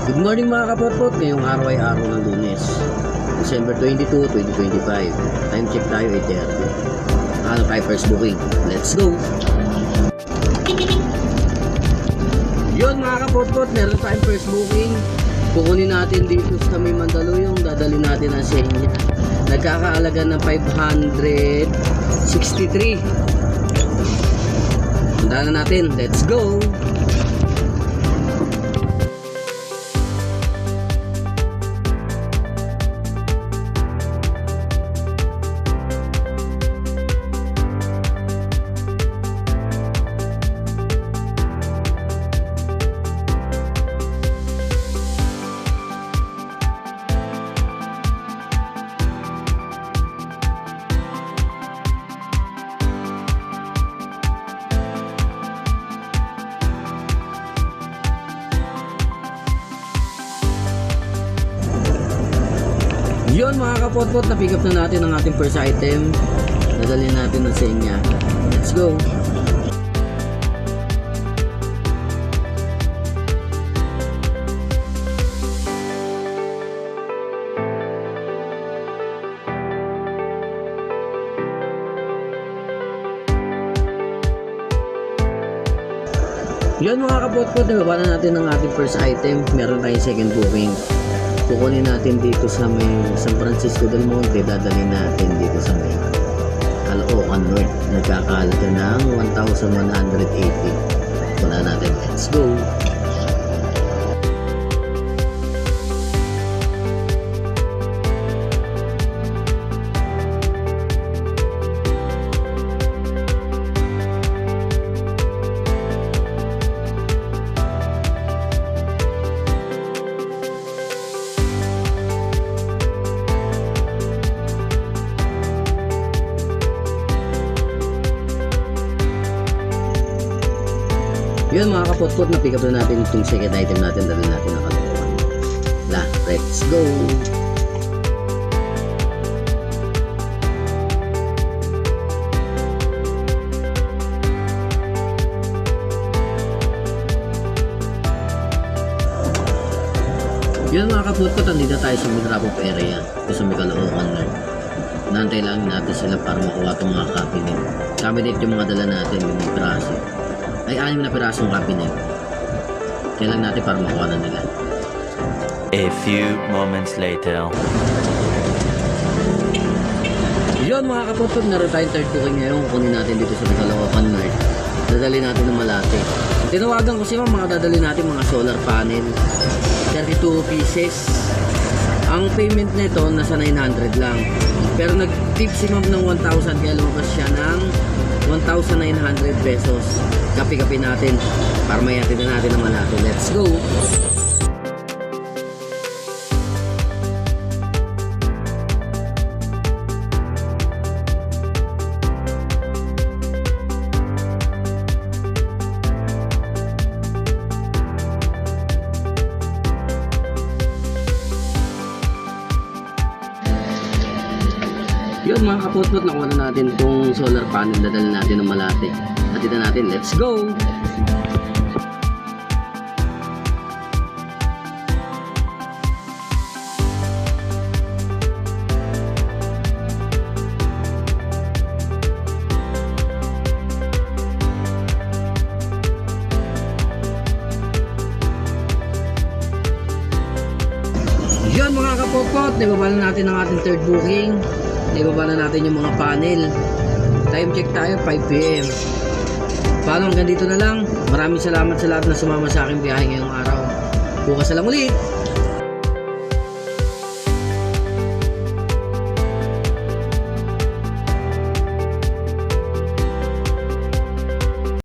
Good morning mga kapotpot, ngayong araw ay araw ng Lunes, December 22, 2025. Time check tayo 8:30. Ano tayo first booking? Let's go! Yun mga kapotpot, meron tayong first booking. Kukunin natin dito sa may Mandaluyong, dadali natin ang Senya. Nagkakaalaga ng 563. Tandaan na natin, let's go! Yun mga kapotpot, na-pick up na natin ang ating first item. Nadali natin ng Senya. Let's go! Yun mga kapotpot, nababa na natin ang ating first item. Meron tayong second booking. Kukunin natin dito sa may San Francisco del Monte, dadalhin natin dito sa may Caloocan North. Nagkakahalaga ng 1,180. Wala natin, let's go! Yun mga kapotpot, na-pick up na natin itong second item natin, dali natin ang Caloocan. Let's go! Yun mga kapotpot, andito tayo sa Midrapop area, ito sa may Caloocan North. Nantay lang natin sila para makuha itong mga cabinet. Cabinet yung mga dala natin, yung mga piraso. Ay 6 na pirasong cabinet. Kaya lang natin para makuha na nila. A few moments later. Yun mga kapotpot, naroon tayong third booking ngayon. Kunin natin dito sa Caloocan North. Dadali natin ng Malate. Tinawagan ko siya mga dadali natin mga solar panel. 32 pieces. Ang payment nito nasa 900 lang. Pero nag-tip si ma'am ng 1,000 kaya lumabas siya ng 1,900 pesos. Kapi-kapi natin para mayatid na natin ang Malate. Let's go! Yun mga kapotpot, nakuha na natin itong solar panel, dadalhin natin ng Malate. Hatid na natin, let's go! Yun mga kapotpot, nababa na natin ang ating third booking. Nababa na natin yung mga panel. Time check tayo 5 PM. Paano, hanggang dito na lang. Maraming salamat sa lahat na sumama sa aking biyahe ngayong araw. Bukas na lang ulit.